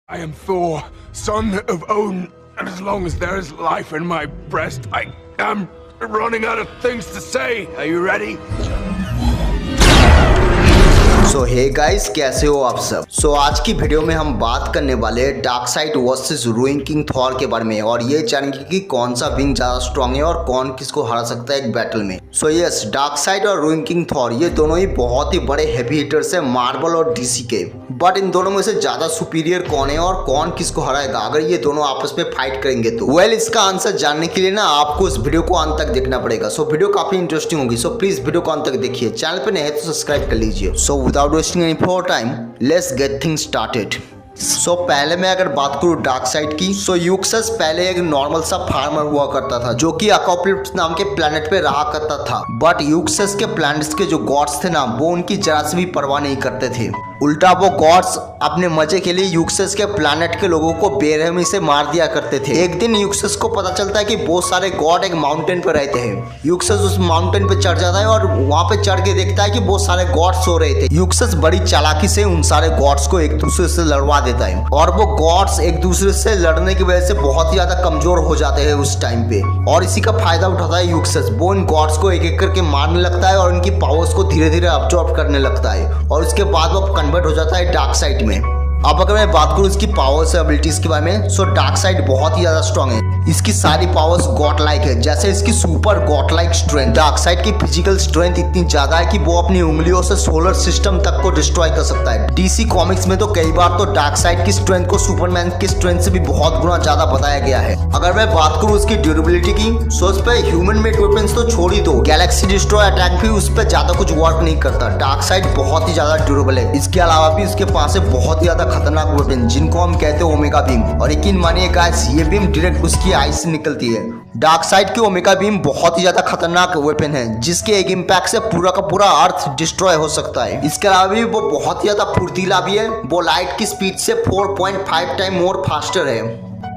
I am Thor, son of Odin, and as long as there is life in my breast, I am running out of things to say. Are you ready? So hey guys, कैसे हो आप सब। आज की video में हम बात करने वाले हैं डार्कसाइड वर्सेस रूइन किंग थॉर के बारे में और ये जानेंगे कि कौन सा विंग ज्यादा स्ट्रांग है और कौन किसको हरा सकता है एक बैटल में। यस, डार्कसाइड और रूइन किंग थॉर ये दोनों ही बहुत ही बड़े हेवी हिटर्स है मार्वल और डीसी के। बट इन दोनों में से ज्यादा सुपीरियर कौन है और कौन किसको हराएगा अगर ये दोनों आपस में फाइट करेंगे तो इसका आंसर जानने के लिए ना आपको इस वीडियो को अंत तक देखना पड़ेगा। वीडियो काफी इंटरेस्टिंग होगी। प्लीज वीडियो को अंत तक देखिए। चैनल पे नए हैं तो सब्सक्राइब कर लीजिए। Without wasting any more time, let's get things started. पहले मैं अगर बात करूँ डार्कसाइड की, यूक्सस पहले एक नॉर्मल सा फार्मर हुआ करता था जो कि अकोप्लिप्स नाम के प्लेनेट पे रहा करता था। बट यूक्सस के प्लैनेट्स के जो गॉड्स थे ना वो उनकी जरा से भी परवाह नहीं करते थे। उल्टा वो गॉड्स अपने मजे के लिए यूक्सस के प्लैनेट के लोगों को बेरहमी से मार दिया करते थे। एक दिन यूक्सस को पता चलता है कि बहुत सारे गॉड एक माउंटेन पर रहते हैं। यूक्सस उस माउंटेन पे चढ़ जाता है और वहां पे चढ़ के देखता है कि बहुत सारे गॉड्स सो रहे थे। यूक्सस बड़ी चालाकी से उन सारे गॉड्स को एक दूसरे से लड़वा देता है और वो गॉड्स एक दूसरे से लड़ने की वजह से बहुत ही ज्यादा कमजोर हो जाते हैं उस टाइम पे। और इसी का फायदा उठाता है यूक्सस। वो इन गॉड्स को एक एक करके मारने लगता है और उनकी पावर्स को धीरे धीरे अब्सॉर्ब करने लगता है और उसके बाद वो कन्वर्ट हो जाता है डार्कसाइड में। अब अगर मैं बात करूँ इसकी पावर्स और एबिलिटीज के बारे में, डार्कसाइड बहुत ही ज्यादा स्ट्रांग है। इसकी सारी पावर्स गॉड लाइक है, जैसे इसकी super God like strength. Dark side की फिजिकल स्ट्रेंथ इतनी ज्यादा है कि वो अपनी उंगलियों से सोलर सिस्टम तक को डिस्ट्रॉय कर सकता है। डीसी कॉमिक्स में तो कई बार तो डार्कसाइड की स्ट्रेंथ को सुपरमैन की स्ट्रेंथ से भी बहुत गुना ज्यादा बताया गया है। अगर मैं बात करूँ उसकी ड्यूरेबिलिटी की, उस पर ह्यूमन मेड वेपन्स तो छोड़ ही दो, गैलेक्सी डिस्ट्रॉय अटैक भी उस पर ज्यादा कुछ वर्क नहीं करता। डार्कसाइड बहुत ही ज्यादा ड्यूरेबल है। इसके अलावा भी उसके पास है बहुत ही ज्यादा खतरनाक वेपन जिनको हम कहते हैं ओमेगा बीम। और यकीन मानिए गाइस, ये बीम डायरेक्ट उसकी आई से निकलती है। डार्कसाइड की ओमेगा बीम बहुत ही ज्यादा खतरनाक वेपन है जिसके एक इम्पैक्ट से पूरा का पूरा अर्थ डिस्ट्रॉय हो सकता है। इसके अलावा भी वो बहुत ही ज्यादा फुर्तीला भी है। वो लाइट की स्पीड से 4.5 टाइम मोर फास्टर है।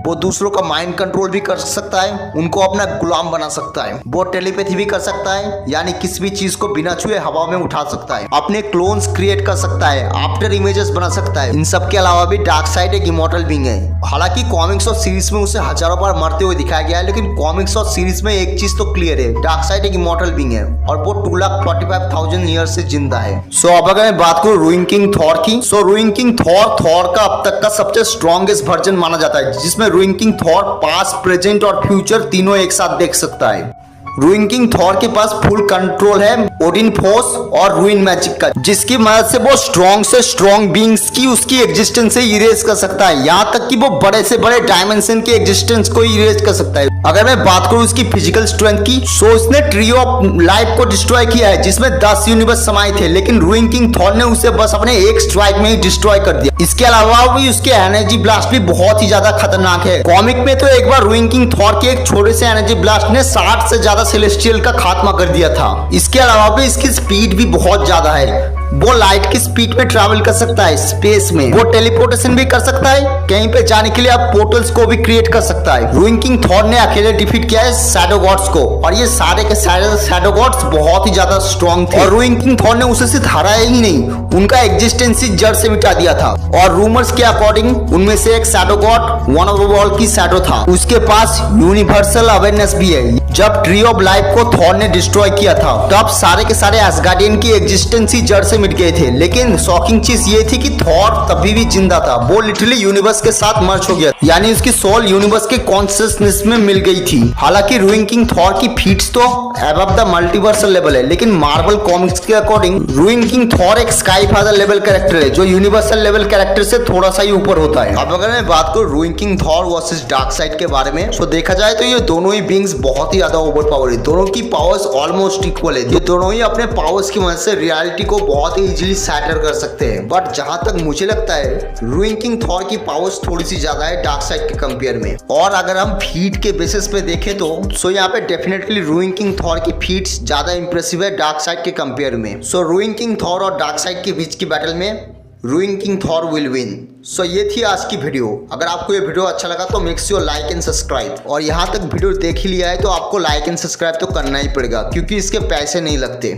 वो दूसरों का माइंड कंट्रोल भी कर सकता है, उनको अपना गुलाम बना सकता है। वो टेलीपैथी भी कर सकता है, यानी किसी भी चीज को बिना छुए हवा में उठा सकता है। अपने क्लोन्स क्रिएट कर सकता है, आफ्टर इमेजेस बना सकता है। इन सब के अलावा भी डार्कसाइड एक इमॉर्टल बीइंग है। हालांकि कॉमिक्स और सीरीज में उसे हजारों बार मरते हुए दिखाया गया है, लेकिन कॉमिक्स और सीरीज में एक चीज तो क्लियर है, डार्कसाइड एक इमॉर्टल बीइंग है और वो 2,45,000 ईयर से जिंदा है। अब अगर मैं बात करूँ रूइन किंग थॉर की, रूइन किंग थॉर का अब तक का सबसे स्ट्रॉन्गेस्ट वर्जन माना जाता है, जिसमें रूइन किंग थॉर पास्ट, प्रेजेंट और फ्यूचर तीनों एक साथ देख सकता है। रूइन किंग थॉर के पास फुल कंट्रोल है ओडिन फोर्स और रूइन मैजिक का, जिसकी मदद से वो स्ट्रॉन्ग से स्ट्रॉन्ग बीइंग्स की उसकी एग्जिस्टेंस से इरेज कर सकता है। यहाँ तक कि वो बड़े से बड़े डायमेंशन के एग्जिस्टेंस को इरेज कर सकता है। अगर मैं बात करूँ इसकी फिजिकल स्ट्रेंथ की, इसने ट्री ऑफ लाइफ को डिस्ट्रॉय किया है जिसमें 10 यूनिवर्स समाये थे, लेकिन रूइन किंग थॉर ने उसे बस अपने एक स्ट्राइक में ही डिस्ट्रॉय कर दिया। इसके अलावा भी उसके एनर्जी ब्लास्ट भी बहुत ही ज्यादा खतरनाक है। कॉमिक में तो एक बार रूइन किंग थॉर के एक छोटे से एनर्जी ब्लास्ट ने 60 से ज्यादा सेलेस्टियल का खात्मा कर दिया था। इसके अलावा भी इसकी स्पीड भी बहुत ज्यादा है। वो लाइट की स्पीड पे ट्रैवल कर सकता है स्पेस में। वो टेलीपोर्टेशन भी कर सकता है, कहीं पे जाने के लिए आप पोर्टल्स को भी क्रिएट कर सकता है। रूइन किंग थॉर ने अकेले डिफीट किया है शैडो गॉड्स को और ये सारे के सारे शैडो गॉड्स बहुत ही ज्यादा स्ट्रॉन्ग थे और रूइन किंग थॉर ने उसे सिर्फ हराया ही नहीं, उनका एग्जिस्टेंस ही जड़ से मिटा दिया था। और रूमर्स के अकॉर्डिंग उनमें से एक shadow God one of the world की शैडो था, उसके पास यूनिवर्सल अवेयरनेस भी है। जब ट्री ऑफ लाइफ को थॉर ने डिस्ट्रॉय किया था तब सारे के सारे एसगार्डियन की एग्जिस्टेंस ही जड़ से मिट गए थे, लेकिन शॉकिंग चीज ये थी कि थॉर तभी भी जिंदा था। वो लिटरली यूनिवर्स के साथ मर्ज हो गया, यानी उसकी सोल यूनिवर्स के कॉन्शियसनेस में मिल गई थी। हालांकि रूइन किंग थॉर की फीट्स तो अबव द मल्टीवर्सल लेवल है, लेकिन मार्वल कॉमिक्स के अकॉर्डिंग रूइन किंग थॉर एक स्काई फादर लेवल कैरेक्टर है जो यूनिवर्सल लेवल कैरेक्टर से थोड़ा सा ही ऊपर होता है। अब अगर मैं बात करूं रूइन किंग थॉर वर्सेस डार्कसाइड के बारे में, देखा जाए तो ये दोनों ही बीइंग्स बहुत ही ज्यादा ओवर पावर है। दोनों की पावर्स ऑलमोस्ट इक्वल है। ये दोनों ही अपने पावर्स की मदद से रियलिटी को बहुत ही इजीली सैटर कर सकते हैं। बट जहां तक मुझे लगता है रूइन किंग थॉर की पावर्स थोड़ी सी ज्यादा है डार्कसाइड के कंपेयर में। और अगर हम फीट के बेसिस पे देखें तो यहाँ पे डेफिनेटली रूइन किंग थॉर की फीट्स ज्यादा इंप्रेसिव है डार्कसाइड के कंपेयर में। रूइन किंग थॉर और डार्कसाइड के बीच की बैटल में रूइन किंग थॉर विल विन। ये थी आज की वीडियो। अगर आपको ये वीडियो अच्छा लगा तो make sure like and subscribe. और यहाँ तक वीडियो देख ही लिया है तो आपको लाइक एंड सब्सक्राइब तो करना ही पड़ेगा क्योंकि इसके पैसे नहीं लगते।